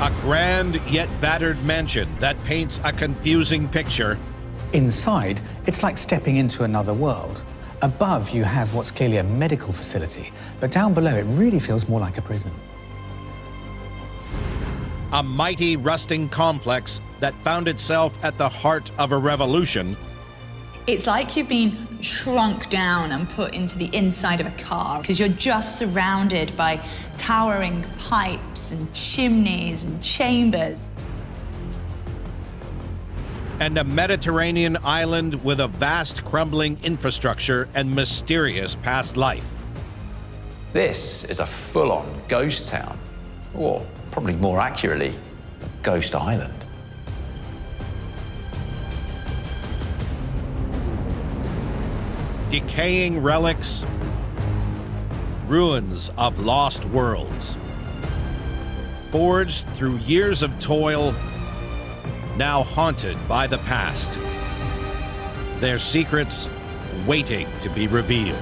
A grand yet battered mansion that paints a confusing picture. Inside, it's like stepping into another world. Above, you have what's clearly a medical facility, but down below, it really feels more like a prison. A mighty rusting complex that found itself at the heart of a revolution. It's like you've been shrunk down and put into the inside of a car because you're just surrounded by towering pipes and chimneys and chambers. And a Mediterranean island with a vast crumbling infrastructure and mysterious past life. This is a full-on ghost town, or probably more accurately, a ghost island. Decaying relics, ruins of lost worlds. Forged through years of toil, now haunted by the past. Their secrets waiting to be revealed.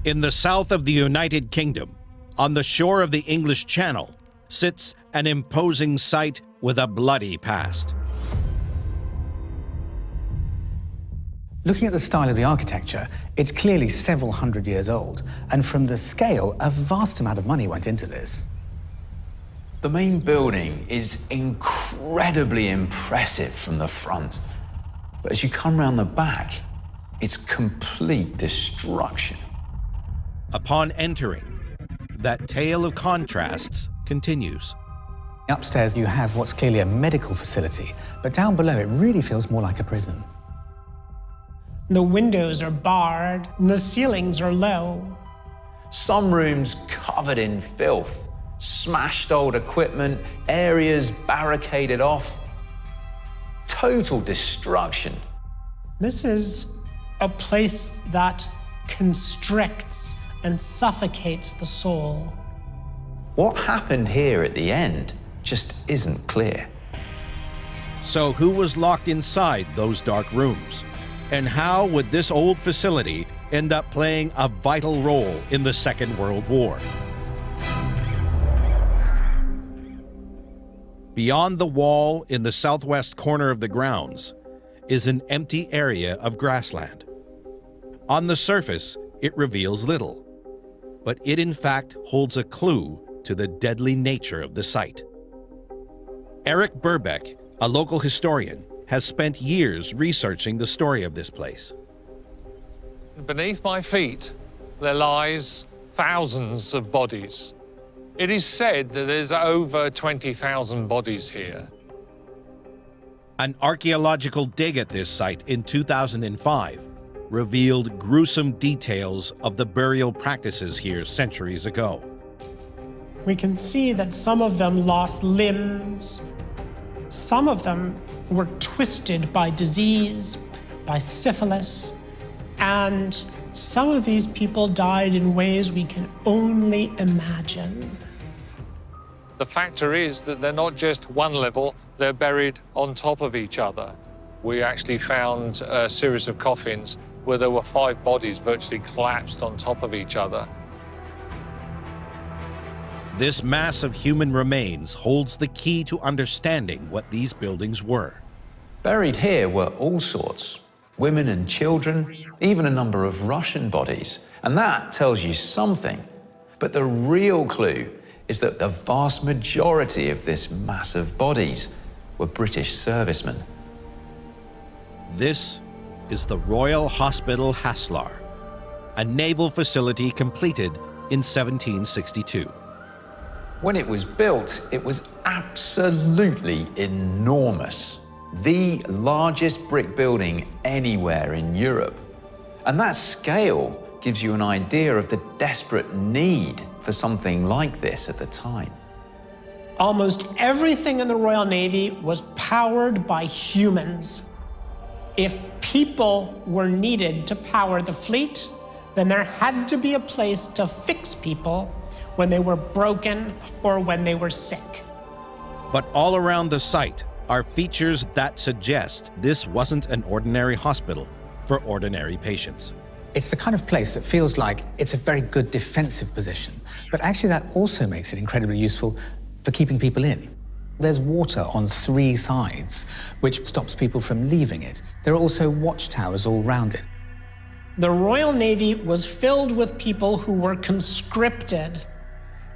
In the south of the United Kingdom, on the shore of the English Channel, sits an imposing site with a bloody past. Looking at the style of the architecture, it's clearly several hundred years old, and from the scale, a vast amount of money went into this. The main building is incredibly impressive from the front, but as you come round the back, it's complete destruction. Upon entering, that tale of contrasts continues. Upstairs, you have what's clearly a medical facility, but down below, it really feels more like a prison. The windows are barred, and the ceilings are low. Some rooms covered in filth, smashed old equipment, areas barricaded off. Total destruction. This is a place that constricts and suffocates the soul. What happened here at the end just isn't clear. So who was locked inside those dark rooms? And how would this old facility end up playing a vital role in the Second World War? Beyond the wall in the southwest corner of the grounds is an empty area of grassland. On the surface, it reveals little, but it in fact holds a clue to the deadly nature of the site. Eric Burbeck, a local historian, has spent years researching the story of this place. Beneath my feet, there lies thousands of bodies. It is said that there's over 20,000 bodies here. An archaeological dig at this site in 2005 revealed gruesome details of the burial practices here centuries ago. We can see that some of them lost limbs. Some of them were twisted by disease, by syphilis, and some of these people died in ways we can only imagine. The factor is that they're not just one level, they're buried on top of each other. We actually found a series of coffins where there were 5 bodies virtually collapsed on top of each other. This mass of human remains holds the key to understanding what these buildings were. Buried here were all sorts. Women and children, even a number of Russian bodies. And that tells you something. But the real clue is that the vast majority of this mass of bodies were British servicemen. This is the Royal Hospital Haslar, a naval facility completed in 1762. When it was built, it was absolutely enormous. The largest brick building anywhere in Europe. And that scale gives you an idea of the desperate need for something like this at the time. Almost everything in the Royal Navy was powered by humans. If people were needed to power the fleet, then there had to be a place to fix people when they were broken or when they were sick. But all around the site are features that suggest this wasn't an ordinary hospital for ordinary patients. It's the kind of place that feels like it's a very good defensive position, but actually that also makes it incredibly useful for keeping people in. There's water on 3 sides, which stops people from leaving it. There are also watchtowers all round it. The Royal Navy was filled with people who were conscripted,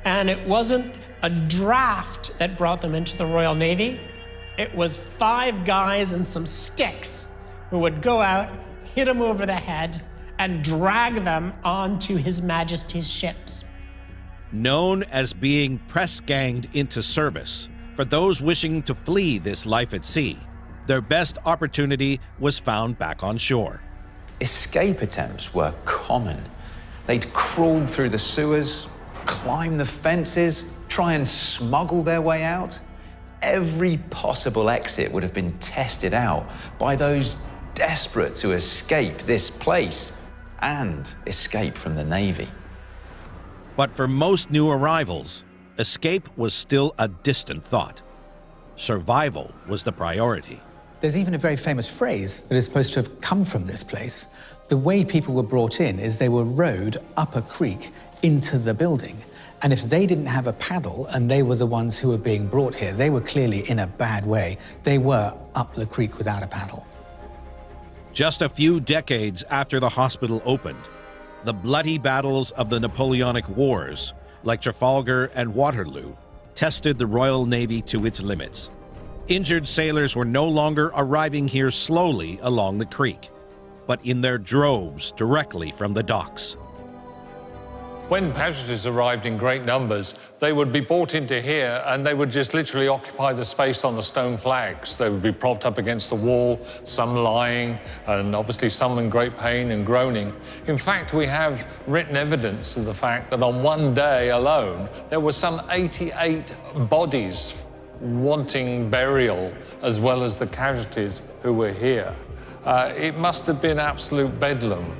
and it wasn't a draft that brought them into the Royal Navy. It was 5 guys and some sticks who would go out, hit them over the head, and drag them onto His Majesty's ships. Known as being press-ganged into service, for those wishing to flee this life at sea, their best opportunity was found back on shore. Escape attempts were common. They'd crawl through the sewers, climb the fences, try and smuggle their way out. Every possible exit would have been tested out by those desperate to escape this place and escape from the Navy. But for most new arrivals, escape was still a distant thought. Survival was the priority. There's even a very famous phrase that is supposed to have come from this place. The way people were brought in is they were rowed up a creek into the building. And if they didn't have a paddle and they were the ones who were being brought here, they were clearly in a bad way. They were up the creek without a paddle. Just a few decades after the hospital opened, the bloody battles of the Napoleonic Wars, like Trafalgar and Waterloo, tested the Royal Navy to its limits. Injured sailors were no longer arriving here slowly along the creek, but in their droves directly from the docks. When casualties arrived in great numbers, they would be brought into here and they would just literally occupy the space on the stone flags. They would be propped up against the wall, some lying, and obviously some in great pain and groaning. In fact, we have written evidence of the fact that on one day alone, there were some 88 bodies wanting burial, as well as the casualties who were here. It must have been absolute bedlam.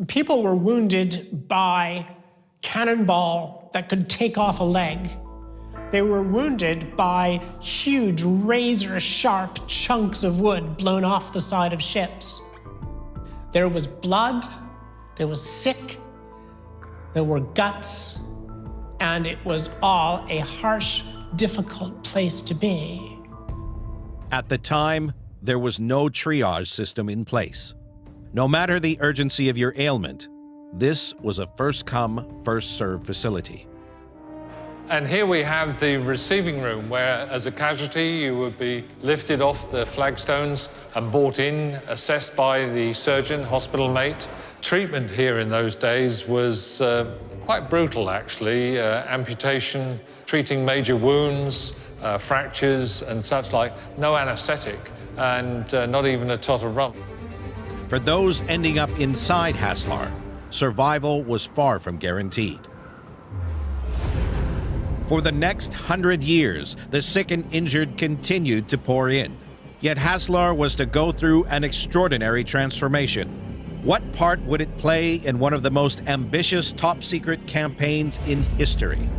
People were wounded by cannonball that could take off a leg. They were wounded by huge razor-sharp chunks of wood blown off the side of ships. There was blood, there was sick, there were guts, and it was all a harsh, difficult place to be. At the time, there was no triage system in place. No matter the urgency of your ailment, this was a first-come, first-served facility. And here we have the receiving room where, as a casualty, you would be lifted off the flagstones and brought in, assessed by the surgeon, hospital mate. Treatment here in those days was quite brutal, actually. Amputation, treating major wounds, fractures and such like. No anesthetic, and not even a tot of rum. For those ending up inside Haslar, survival was far from guaranteed. For the next 100 years, the sick and injured continued to pour in. Yet Haslar was to go through an extraordinary transformation. What part would it play in one of the most ambitious top-secret campaigns in history?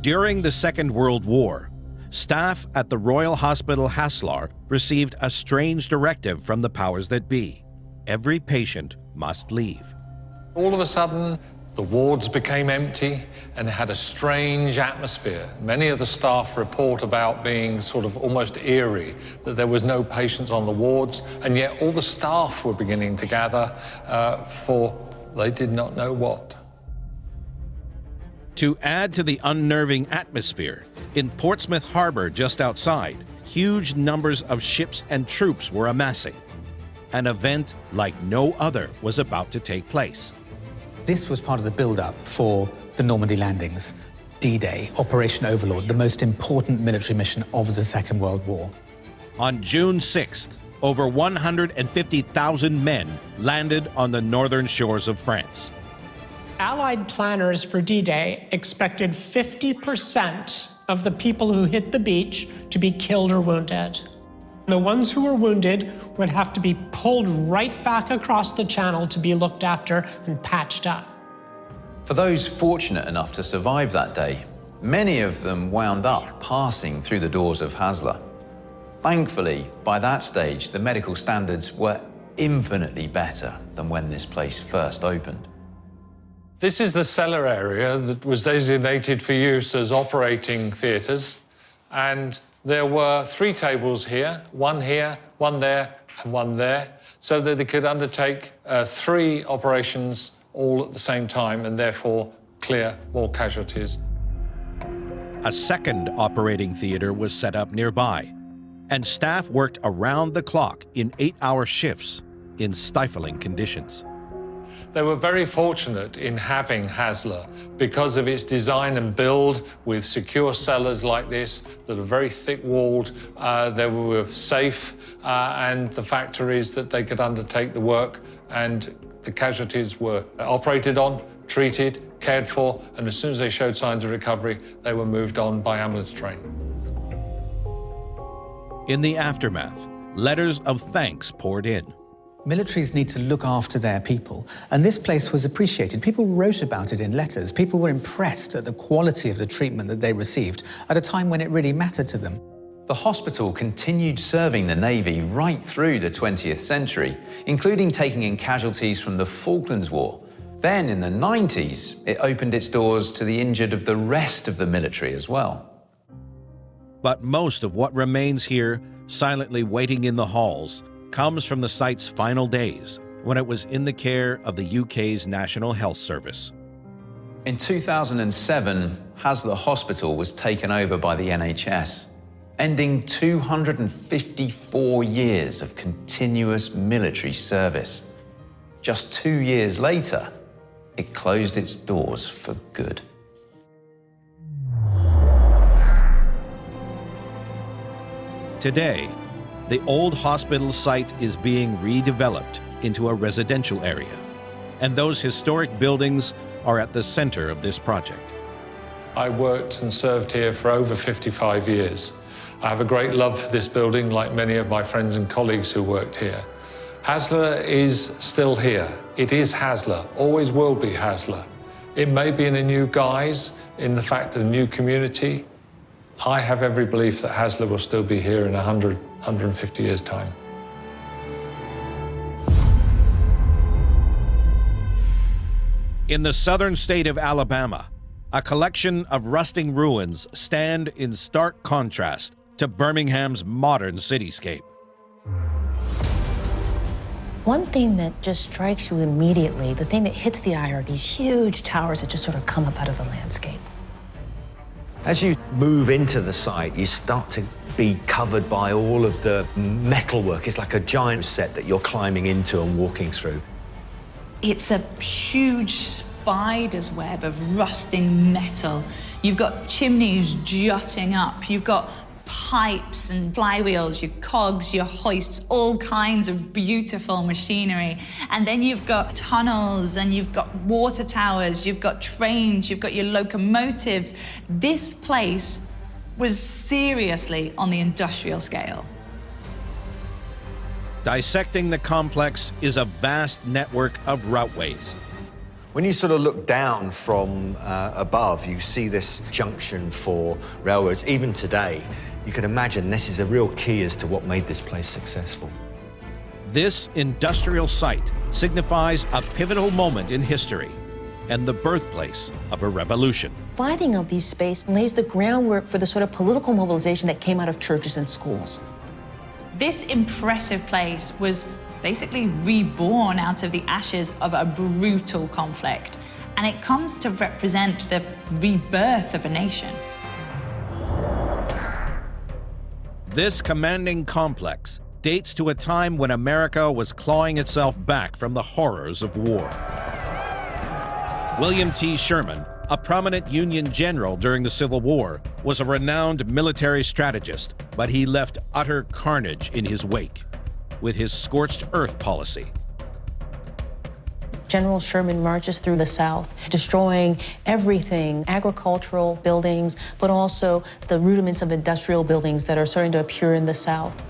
During the Second World War, staff at the Royal Hospital Haslar received a strange directive from the powers that be. Every patient must leave. All of a sudden, the wards became empty and it had a strange atmosphere. Many of the staff report about being sort of almost eerie, that there was no patients on the wards, and yet all the staff were beginning to gather for they did not know what. To add to the unnerving atmosphere, in Portsmouth Harbor just outside, huge numbers of ships and troops were amassing. An event like no other was about to take place. This was part of the build-up for the Normandy landings, D-Day, Operation Overlord, the most important military mission of the Second World War. On June 6th, over 150,000 men landed on the northern shores of France. Allied planners for D-Day expected 50% of the people who hit the beach to be killed or wounded. The ones who were wounded would have to be pulled right back across the channel to be looked after and patched up. For those fortunate enough to survive that day, many of them wound up passing through the doors of Haslar. Thankfully, by that stage, the medical standards were infinitely better than when this place first opened. This is the cellar area that was designated for use as operating theatres, and there were 3 tables here, one there, and one there, so that they could undertake 3 operations all at the same time and therefore clear more casualties. A second operating theater was set up nearby, and staff worked around the clock in 8-hour shifts in stifling conditions. They were very fortunate in having Haslar because of its design and build with secure cellars like this that are very thick-walled. They were safe, and the factories that they could undertake the work, and the casualties were operated on, treated, cared for, and as soon as they showed signs of recovery, they were moved on by ambulance train. In the aftermath, letters of thanks poured in. Militaries need to look after their people, and this place was appreciated. People wrote about it in letters. People were impressed at the quality of the treatment that they received at a time when it really mattered to them. The hospital continued serving the Navy right through the 20th century, including taking in casualties from the Falklands War. Then, in the 90s, it opened its doors to the injured of the rest of the military as well. But most of what remains here, silently waiting in the halls, comes from the site's final days, when it was in the care of the UK's National Health Service. In 2007, Haslar Hospital was taken over by the NHS, ending 254 years of continuous military service. Just 2 years later, it closed its doors for good. Today, the old hospital site is being redeveloped into a residential area, and those historic buildings are at the center of this project. I worked and served here for over 55 years. I have a great love for this building, like many of my friends and colleagues who worked here. Haslar is still here. It is Haslar, always will be Haslar. It may be in a new guise, in the fact of a new community. I have every belief that Haslar will still be here in 100, 150 years' time. In the southern state of Alabama, a collection of rusting ruins stand in stark contrast to Birmingham's modern cityscape. One thing that just strikes you immediately, the thing that hits the eye, are these huge towers that just sort of come up out of the landscape. As you move into the site, you start to be covered by all of the metalwork. It's like a giant set that you're climbing into and walking through. It's a huge spider's web of rusting metal. You've got chimneys jutting up. You've got pipes and flywheels, your cogs, your hoists, all kinds of beautiful machinery. And then you've got tunnels, and you've got water towers, you've got trains, you've got your locomotives. This place was seriously on the industrial scale. Dissecting the complex is a vast network of routeways. When you sort of look down from above, you see this junction for railroads. Even today, you can imagine this is a real key as to what made this place successful. This industrial site signifies a pivotal moment in history and the birthplace of a revolution. Finding of these spaces lays the groundwork for the sort of political mobilization that came out of churches and schools. This impressive place was basically reborn out of the ashes of a brutal conflict, and it comes to represent the rebirth of a nation. This commanding complex dates to a time when America was clawing itself back from the horrors of war. William T. Sherman, a prominent Union general during the Civil War, was a renowned military strategist, but he left utter carnage in his wake with his scorched earth policy. General Sherman marches through the South, destroying everything, agricultural buildings, but also the rudiments of industrial buildings that are starting to appear in the South.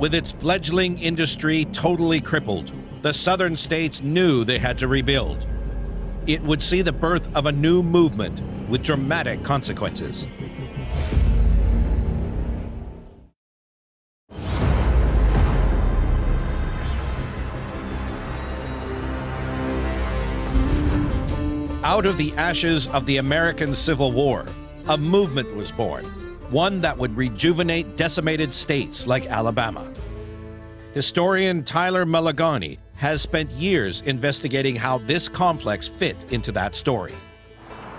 With its fledgling industry totally crippled, the southern states knew they had to rebuild. It would see the birth of a new movement with dramatic consequences. Out of the ashes of the American Civil War, a movement was born, one that would rejuvenate decimated states like Alabama. Historian Tyler Mulligany has spent years investigating how this complex fit into that story.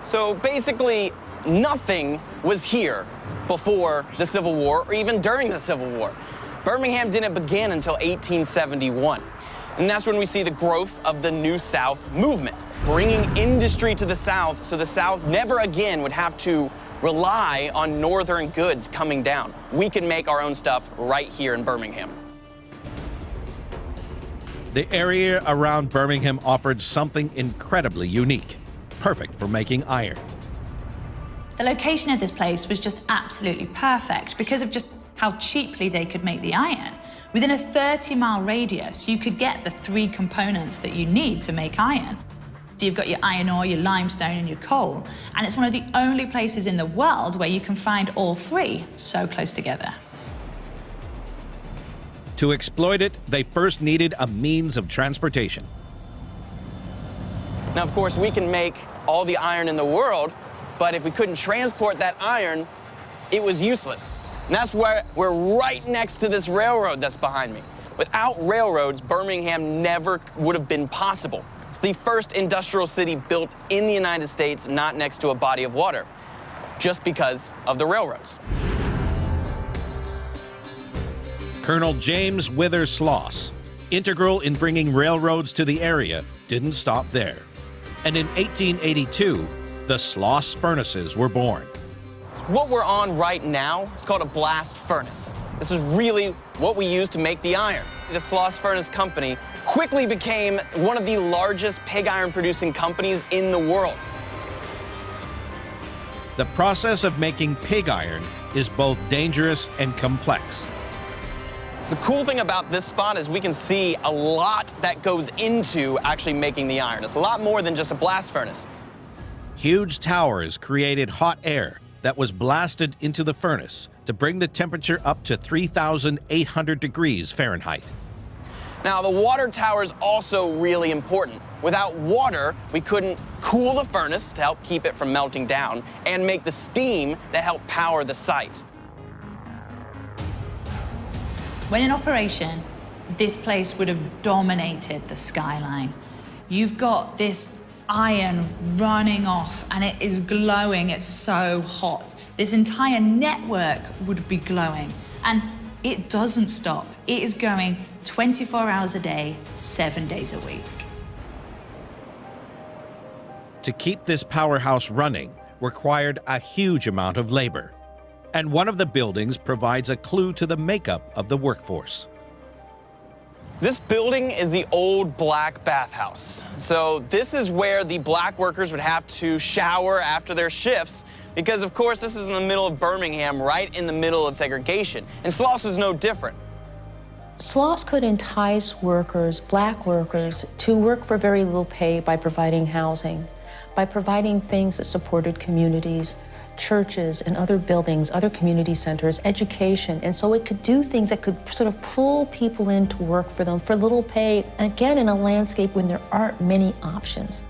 So basically, nothing was here before the Civil War or even during the Civil War. Birmingham didn't begin until 1871. And that's when we see the growth of the New South movement, bringing industry to the South so the South never again would have to rely on northern goods coming down. We can make our own stuff right here in Birmingham. The area around Birmingham offered something incredibly unique, perfect for making iron. The location of this place was just absolutely perfect because of just how cheaply they could make the iron. Within a 30-mile radius, you could get the 3 components that you need to make iron. So you've got your iron ore, your limestone, and your coal. And it's one of the only places in the world where you can find all 3 so close together. To exploit it, they first needed a means of transportation. Now, of course, we can make all the iron in the world, but if we couldn't transport that iron, it was useless. And that's why we're right next to this railroad that's behind me. Without railroads, Birmingham never would have been possible. It's the first industrial city built in the United States, not next to a body of water, just because of the railroads. Colonel James Wither Sloss, integral in bringing railroads to the area, didn't stop there. And in 1882, the Sloss furnaces were born. What we're on right now is called a blast furnace. This is really what we use to make the iron. The Sloss Furnace Company quickly became one of the largest pig iron producing companies in the world. The process of making pig iron is both dangerous and complex. The cool thing about this spot is we can see a lot that goes into actually making the iron. It's a lot more than just a blast furnace. Huge towers created hot air that was blasted into the furnace to bring the temperature up to 3,800 degrees Fahrenheit. Now, the water tower is also really important. Without water, we couldn't cool the furnace to help keep it from melting down and make the steam that helped power the site. When in operation, this place would have dominated the skyline. You've got this iron running off and it is glowing, it's so hot. This entire network would be glowing and it doesn't stop. It is going 24 hours a day, 7 days a week. To keep this powerhouse running required a huge amount of labor. And one of the buildings provides a clue to the makeup of the workforce. This building is the old black bathhouse. So this is where the black workers would have to shower after their shifts because, of course, this is in the middle of Birmingham, right in the middle of segregation. And Sloss was no different. Sloss could entice workers, black workers, to work for very little pay by providing housing, by providing things that supported communities, churches and other buildings, other community centers, education. And so it could do things that could sort of pull people in to work for them for little pay, again, in a landscape when there aren't many options.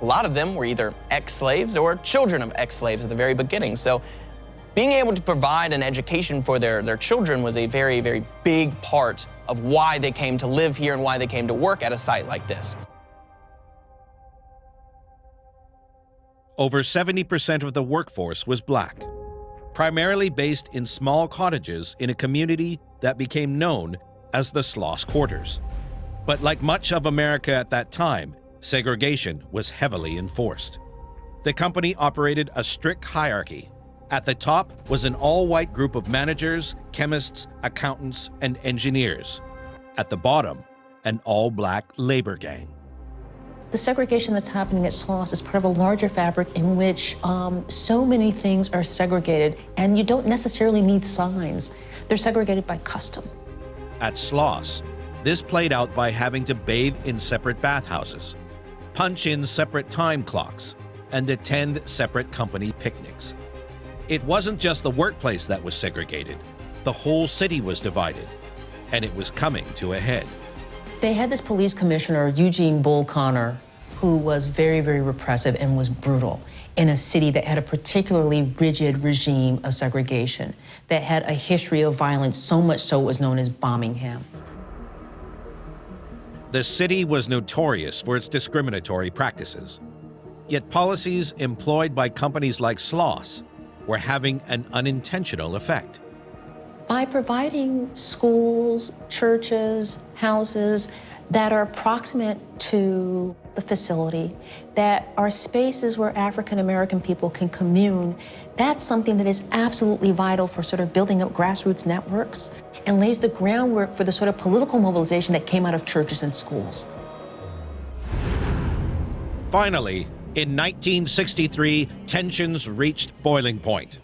A lot of them were either ex-slaves or children of ex-slaves at the very beginning. So being able to provide an education for their children was a very, very big part of why they came to live here and why they came to work at a site like this. Over 70% of the workforce was black, primarily based in small cottages in a community that became known as the Sloss Quarters. But like much of America at that time, segregation was heavily enforced. The company operated a strict hierarchy. At the top was an all-white group of managers, chemists, accountants, and engineers. At the bottom, an all-black labor gang. The segregation that's happening at Sloss is part of a larger fabric in which so many things are segregated, and you don't necessarily need signs. They're segregated by custom. At Schloss, this played out by having to bathe in separate bathhouses, punch in separate time clocks, and attend separate company picnics. It wasn't just the workplace that was segregated. The whole city was divided, and it was coming to a head. They had this police commissioner, Eugene Bull Connor, who was very, very repressive and was brutal in a city that had a particularly rigid regime of segregation, that had a history of violence, so much so it was known as Birmingham. The city was notorious for its discriminatory practices. Yet policies employed by companies like Schloss were having an unintentional effect. By providing schools, churches, houses that are proximate to the facility, that are spaces where African American people can commune, that's something that is absolutely vital for sort of building up grassroots networks and lays the groundwork for the sort of political mobilization that came out of churches and schools. Finally, in 1963, tensions reached boiling point.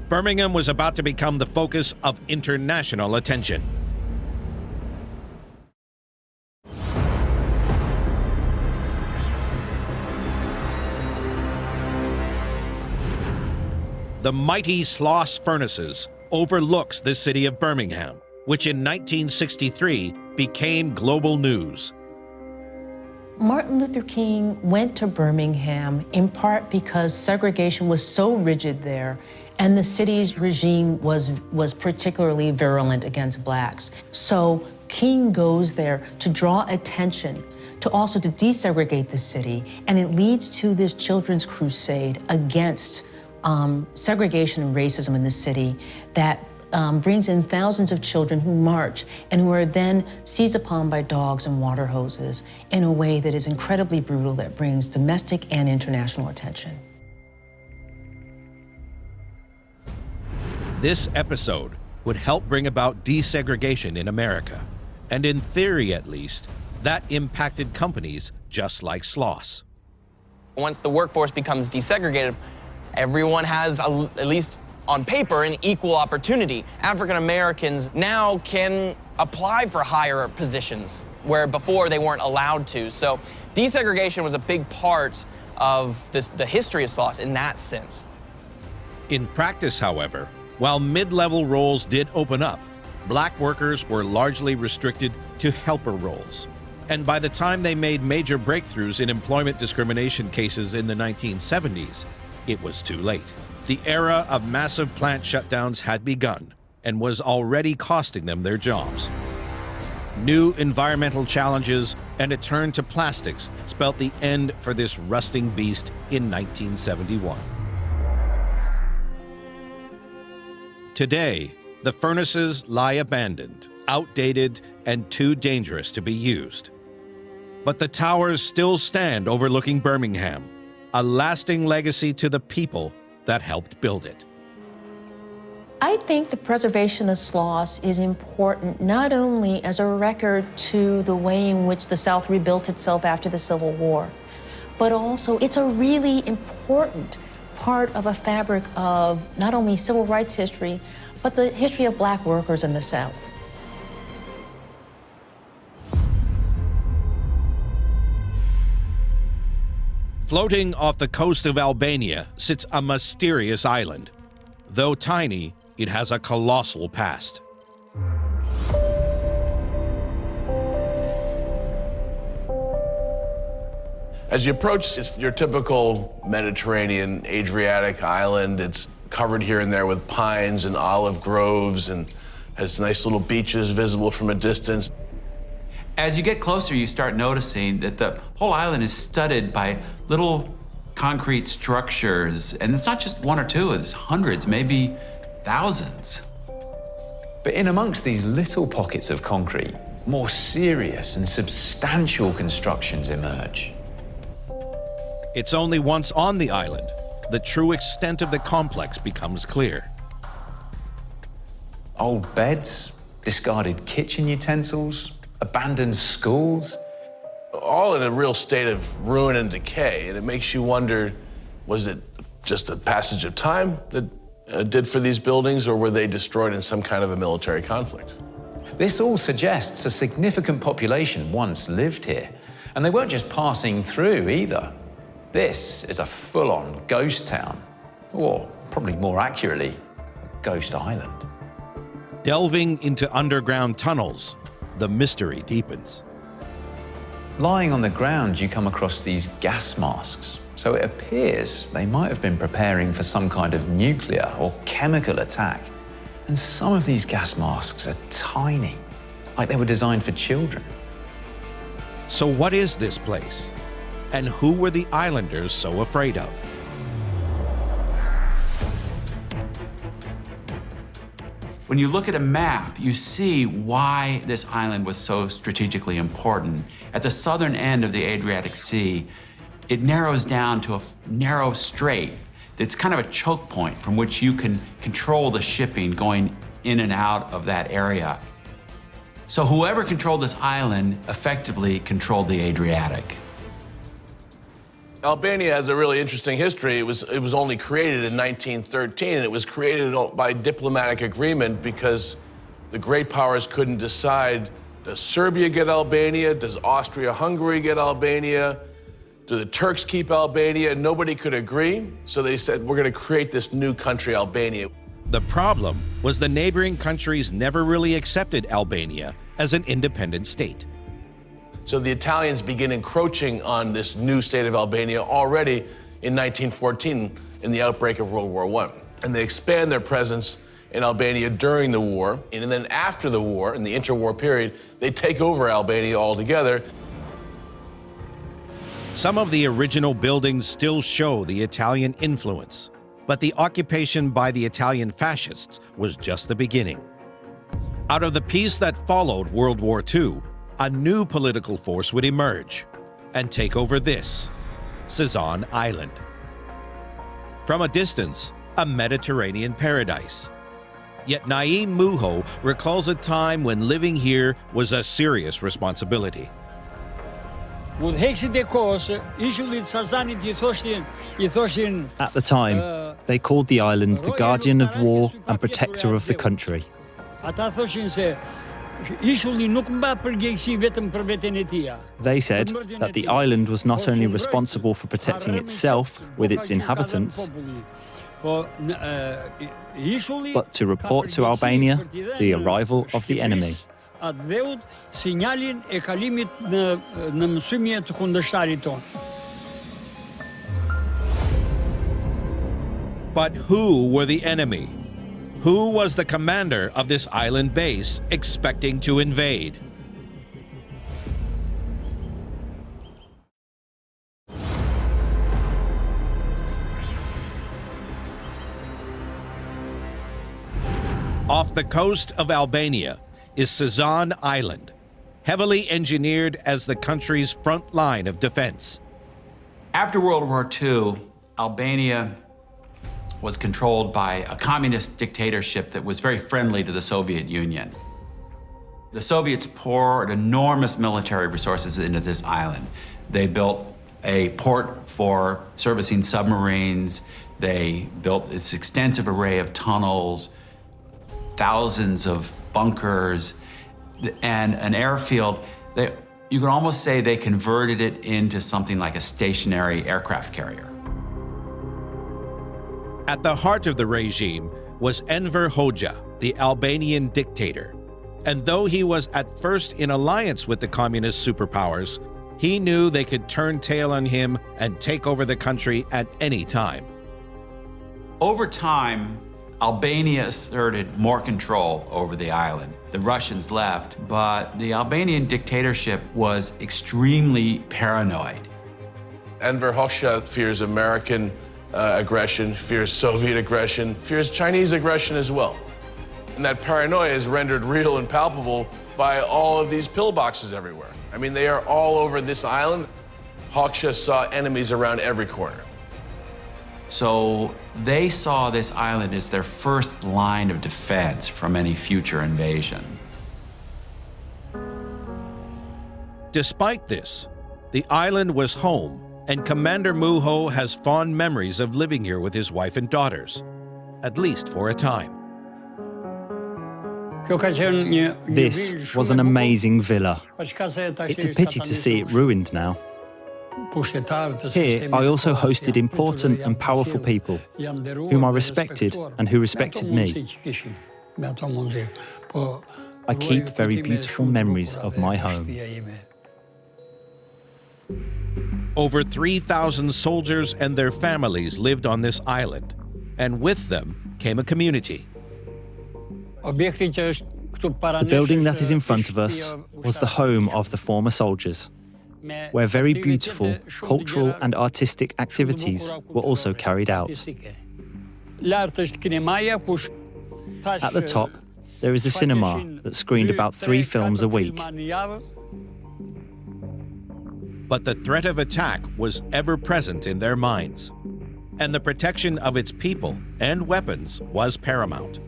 Birmingham was about to become the focus of international attention. The mighty Schloss furnaces overlooks the city of Birmingham, which in 1963 became global news. Martin Luther King went to Birmingham in part because segregation was so rigid there and the city's regime was particularly virulent against blacks. So King goes there to draw attention, to also to desegregate the city, and it leads to this children's crusade against segregation and racism in the city that brings in thousands of children who march and who are then seized upon by dogs and water hoses in a way that is incredibly brutal, that brings domestic and international attention. This episode would help bring about desegregation in America, and in theory at least, that impacted companies just like Schloss. Once the workforce becomes desegregated, everyone has, at least on paper, an equal opportunity. African Americans now can apply for higher positions, where before they weren't allowed to. So desegregation was a big part of the history of Schloss in that sense. In practice, however, while mid-level roles did open up, black workers were largely restricted to helper roles. And by the time they made major breakthroughs in employment discrimination cases in the 1970s, it was too late. The era of massive plant shutdowns had begun and was already costing them their jobs. New environmental challenges and a turn to plastics spelt the end for this rusting beast in 1971. Today, the furnaces lie abandoned, outdated, and too dangerous to be used. But the towers still stand overlooking Birmingham, a lasting legacy to the people that helped build it. I think the preservation of Schloss is important not only as a record to the way in which the South rebuilt itself after the Civil War, but also it's a really important part of a fabric of not only civil rights history, but the history of black workers in the South. Floating off the coast of Albania sits a mysterious island. Though tiny, it has a colossal past. As you approach, it's your typical Mediterranean, Adriatic island. It's covered here and there with pines and olive groves and has nice little beaches visible from a distance. As you get closer, you start noticing that the whole island is studded by little concrete structures. And it's not just one or two, it's hundreds, maybe thousands. But in amongst these little pockets of concrete, more serious and substantial constructions emerge. It's only once on the island, the true extent of the complex becomes clear. Old beds, discarded kitchen utensils, abandoned schools. All in a real state of ruin and decay. And it makes you wonder, was it just a passage of time that did for these buildings, or were they destroyed in some kind of a military conflict? This all suggests a significant population once lived here, and they weren't just passing through either. This is a full-on ghost town, or probably more accurately, a ghost island. Delving into underground tunnels, the mystery deepens. Lying on the ground, you come across these gas masks. So it appears they might have been preparing for some kind of nuclear or chemical attack. And some of these gas masks are tiny, like they were designed for children. So what is this place? And who were the islanders so afraid of? When you look at a map, you see why this island was so strategically important. At the southern end of the Adriatic Sea, it narrows down to a narrow strait that's kind of a choke point from which you can control the shipping going in and out of that area. So whoever controlled this island effectively controlled the Adriatic. Albania has a really interesting history. It was only created in 1913, and it was created by diplomatic agreement because the great powers couldn't decide, does Serbia get Albania? Does Austria-Hungary get Albania? Do the Turks keep Albania? Nobody could agree, so they said, we're going to create this new country, Albania. The problem was the neighboring countries never really accepted Albania as an independent state. So the Italians begin encroaching on this new state of Albania already in 1914 in the outbreak of World War I. And they expand their presence in Albania during the war. And then after the war, in the interwar period, they take over Albania altogether. Some of the original buildings still show the Italian influence, but the occupation by the Italian fascists was just the beginning. Out of the peace that followed World War II, a new political force would emerge and take over this, Sazan Island. From a distance, a Mediterranean paradise. Yet Naim Muho recalls a time when living here was a serious responsibility. At the time, they called the island the guardian of war and protector of the country. They said that the island was not only responsible for protecting itself with its inhabitants, but to report to Albania the arrival of the enemy. But who were the enemy? Who was the commander of this island base expecting to invade? Off the coast of Albania is Sazan Island, heavily engineered as the country's front line of defense. After World War II, Albania was controlled by a communist dictatorship that was very friendly to the Soviet Union. The Soviets poured enormous military resources into this island. They built a port for servicing submarines. They built this extensive array of tunnels, thousands of bunkers, and an airfield. You could almost say they converted it into something like a stationary aircraft carrier. At the heart of the regime was Enver Hoxha, the Albanian dictator. And though he was at first in alliance with the communist superpowers, he knew they could turn tail on him and take over the country at any time. Over time, Albania asserted more control over the island. The Russians left, but the Albanian dictatorship was extremely paranoid. Enver Hoxha fears American aggression, fears Soviet aggression, fears Chinese aggression as well. And that paranoia is rendered real and palpable by all of these pillboxes everywhere. I mean, they are all over this island. Hoxha saw enemies around every corner. So they saw this island as their first line of defense from any future invasion. Despite this, the island was home, and Commander Muho has fond memories of living here with his wife and daughters. at least for a time. This was an amazing villa. It's a pity to see it ruined now. Here, I also hosted important and powerful people whom I respected and who respected me. I keep very beautiful memories of my home. Over 3,000 soldiers and their families lived on this island, and with them came a community. The building that is in front of us was the home of the former soldiers, where very beautiful cultural and artistic activities were also carried out. At the top, there is a cinema that screened about 3 films a week. But the threat of attack was ever present in their minds, and the protection of its people and weapons was paramount.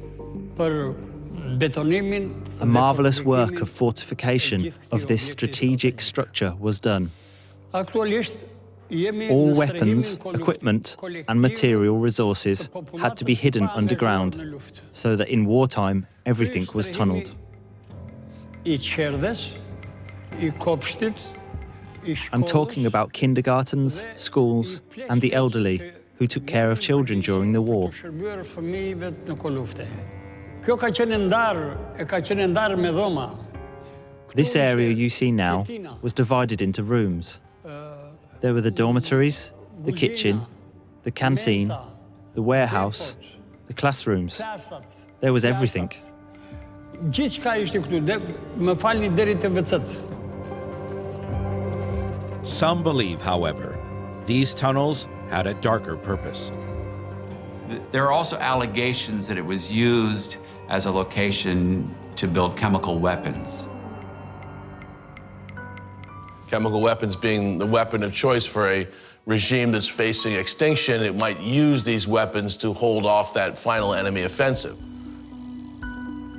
A marvelous work of fortification of this strategic structure was done. All weapons, equipment, and material resources had to be hidden underground, so that in wartime everything was tunneled. I'm talking about kindergartens, schools, and the elderly who took care of children during the war. This area you see now was divided into rooms. There were the dormitories, the kitchen, the canteen, the warehouse, the classrooms. There was everything. Some believe, however, these tunnels had a darker purpose. There are also allegations that it was used as a location to build chemical weapons. Chemical weapons being the weapon of choice for a regime that's facing extinction, it might use these weapons to hold off that final enemy offensive.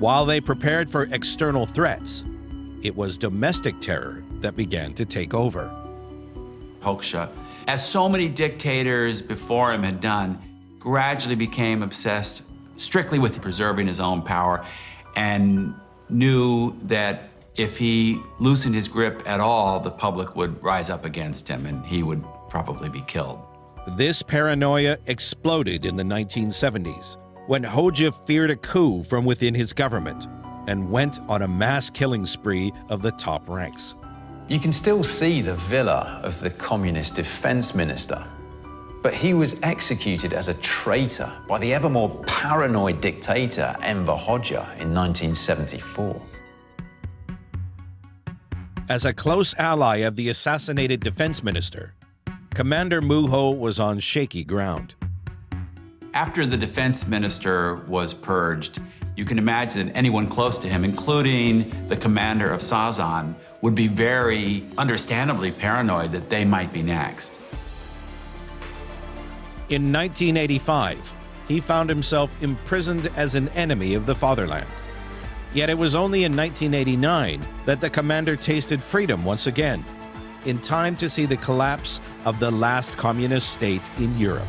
While they prepared for external threats, it was domestic terror that began to take over. Hoxha, as so many dictators before him had done, gradually became obsessed strictly with preserving his own power and knew that if he loosened his grip at all, the public would rise up against him and he would probably be killed. This paranoia exploded in the 1970s when Hoxha feared a coup from within his government and went on a mass killing spree of the top ranks. You can still see the villa of the communist defense minister, but he was executed as a traitor by the ever more paranoid dictator Enver Hoxha in 1974. As a close ally of the assassinated defense minister, Commander Muho was on shaky ground. After the defense minister was purged, you can imagine that anyone close to him, including the commander of Sazan, would be very understandably paranoid that they might be next. In 1985, he found himself imprisoned as an enemy of the fatherland. Yet it was only in 1989 that the commander tasted freedom once again, in time to see the collapse of the last communist state in Europe.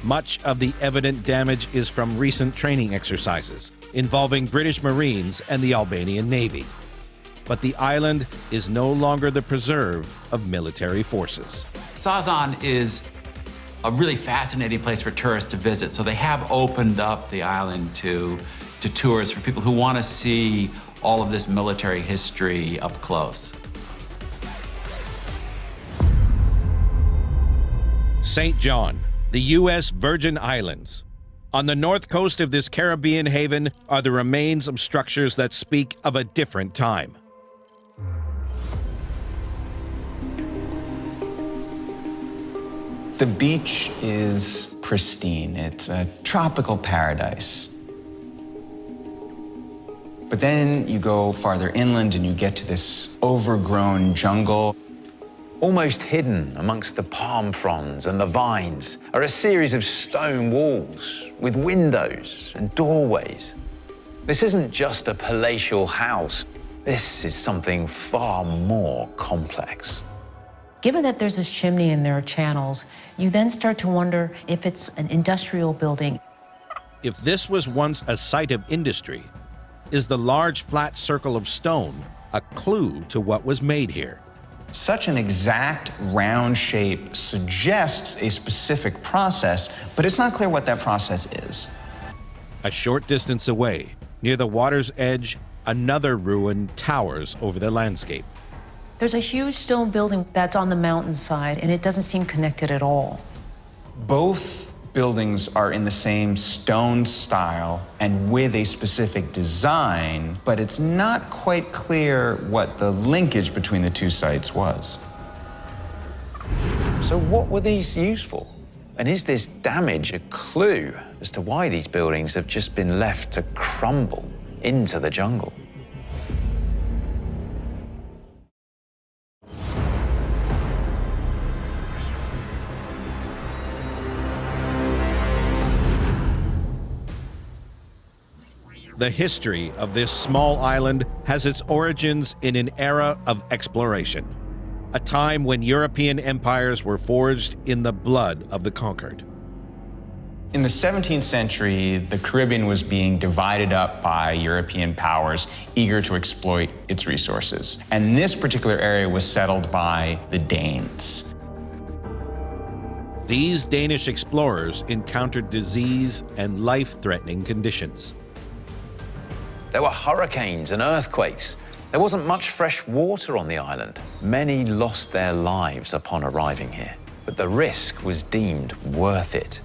Much of the evident damage is from recent training exercises involving British Marines and the Albanian Navy. But the island is no longer the preserve of military forces. Sazan is a really fascinating place for tourists to visit, so they have opened up the island to tourists, for people who want to see all of this military history up close. St. John, the U.S. Virgin Islands. On the north coast of this Caribbean haven are the remains of structures that speak of a different time. The beach is pristine. It's a tropical paradise. But then you go farther inland and you get to this overgrown jungle. Almost hidden amongst the palm fronds and the vines are a series of stone walls with windows and doorways. This isn't just a palatial house. This is something far more complex. Given that there's this chimney and there are channels, you then start to wonder if it's an industrial building. If this was once a site of industry, is the large flat circle of stone a clue to what was made here? Such an exact round shape suggests a specific process, but it's not clear what that process is. A short distance away, near the water's edge, another ruin towers over the landscape. There's a huge stone building that's on the mountainside, and it doesn't seem connected at all. Both buildings are in the same stone style and with a specific design, but it's not quite clear what the linkage between the two sites was. So what were these used for? And is this damage a clue as to why these buildings have just been left to crumble into the jungle? The history of this small island has its origins in an era of exploration, a time when European empires were forged in the blood of the conquered. In the 17th century, the Caribbean was being divided up by European powers eager to exploit its resources. And this particular area was settled by the Danes. These Danish explorers encountered disease and life-threatening conditions. There were hurricanes and earthquakes. There wasn't much fresh water on the island. Many lost their lives upon arriving here, but the risk was deemed worth it.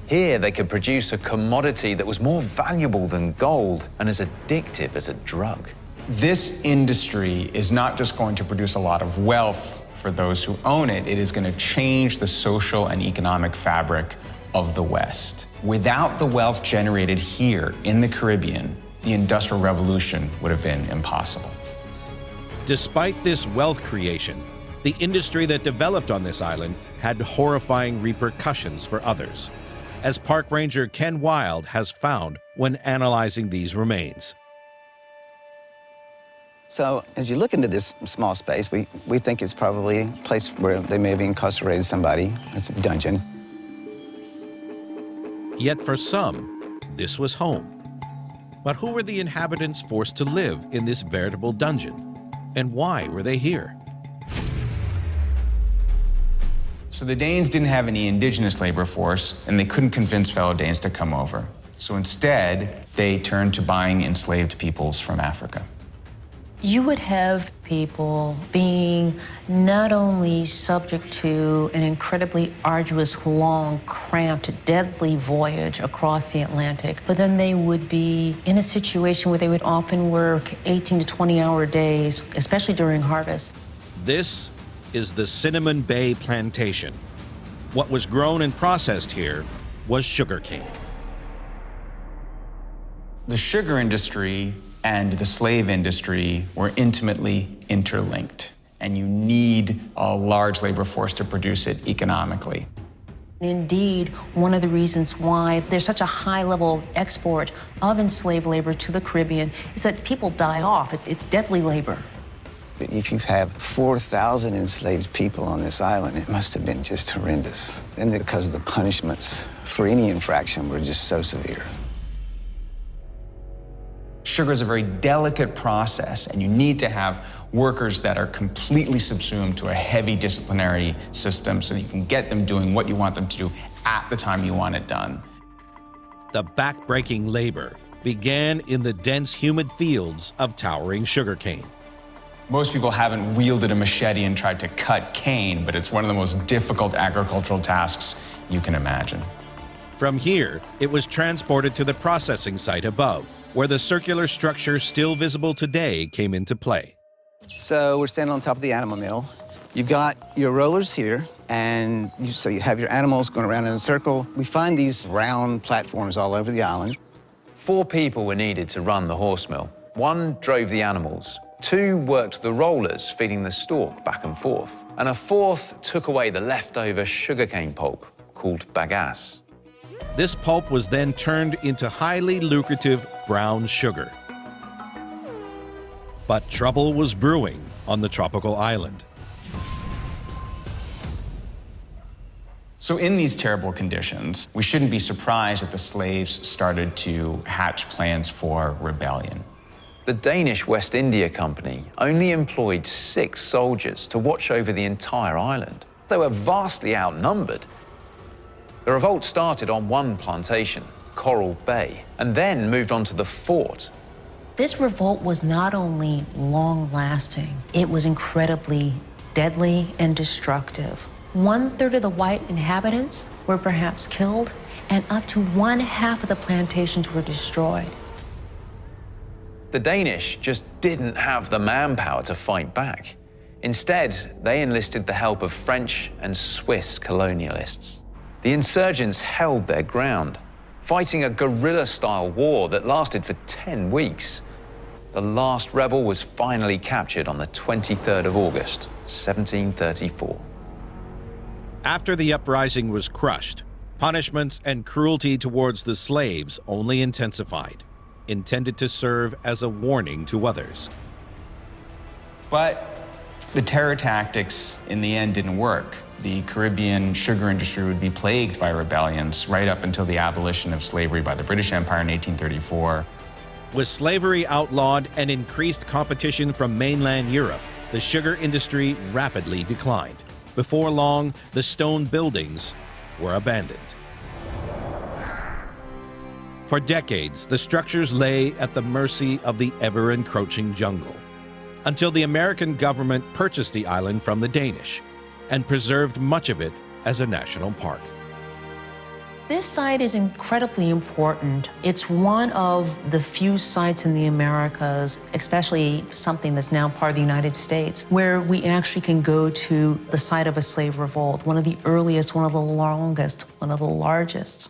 Here, they could produce a commodity that was more valuable than gold and as addictive as a drug. This industry is not just going to produce a lot of wealth for those who own it, it is going to change the social and economic fabric of the West. Without the wealth generated here in the Caribbean, the Industrial Revolution would have been impossible. Despite this wealth creation, the industry that developed on this island had horrifying repercussions for others, as Park Ranger Ken Wild has found when analyzing these remains. So as you look into this small space, we think it's probably a place where they may have incarcerated somebody. It's a dungeon. Yet for some, this was home. But who were the inhabitants forced to live in this veritable dungeon? And why were they here? So the Danes didn't have any indigenous labor force, and they couldn't convince fellow Danes to come over. So instead, they turned to buying enslaved peoples from Africa. You would have people being not only subject to an incredibly arduous, long, cramped, deadly voyage across the Atlantic, but then they would be in a situation where they would often work 18 to 20-hour days, especially during harvest. This is the Cinnamon Bay Plantation. What was grown and processed here was sugarcane. The sugar industry and the slave industry were intimately interlinked, and you need a large labor force to produce it economically. Indeed, one of the reasons why there's such a high level of export of enslaved labor to the Caribbean is that people die off. It's deadly labor. If you have 4,000 enslaved people on this island, it must have been just horrendous. And because the punishments for any infraction were just so severe. Sugar is a very delicate process, and you need to have workers that are completely subsumed to a heavy disciplinary system so that you can get them doing what you want them to do at the time you want it done. The back-breaking labor began in the dense, humid fields of towering sugarcane. Most people haven't wielded a machete and tried to cut cane, but it's one of the most difficult agricultural tasks you can imagine. From here, it was transported to the processing site above, where the circular structure still visible today came into play. So we're standing on top of the animal mill. You've got your rollers here, and so you have your animals going around in a circle. We find these round platforms all over the island. 4 people were needed to run the horse mill. 1 drove the animals, 2 worked the rollers, feeding the stalk back and forth, and a 4th took away the leftover sugarcane pulp, called bagasse. This pulp was then turned into highly lucrative brown sugar. But trouble was brewing on the tropical island. So in these terrible conditions, we shouldn't be surprised that the slaves started to hatch plans for rebellion. The Danish West India Company only employed 6 soldiers to watch over the entire island. They were vastly outnumbered. The revolt started on one plantation, Coral Bay, and then moved on to the fort. This revolt was not only long-lasting, it was incredibly deadly and destructive. 1/3 of the white inhabitants were perhaps killed, and up to 1/2 of the plantations were destroyed. The Danish just didn't have the manpower to fight back. Instead, they enlisted the help of French and Swiss colonialists. The insurgents held their ground, fighting a guerrilla-style war that lasted for 10 weeks. The last rebel was finally captured on the 23rd of August, 1734. After the uprising was crushed, punishments and cruelty towards the slaves only intensified, intended to serve as a warning to others. But the terror tactics in the end didn't work. The Caribbean sugar industry would be plagued by rebellions right up until the abolition of slavery by the British Empire in 1834. With slavery outlawed and increased competition from mainland Europe, the sugar industry rapidly declined. Before long, the stone buildings were abandoned. For decades, the structures lay at the mercy of the ever-encroaching jungle, until the American government purchased the island from the Danish and preserved much of it as a national park. This site is incredibly important. It's one of the few sites in the Americas, especially something that's now part of the United States, where we actually can go to the site of a slave revolt, one of the earliest, one of the longest, one of the largest.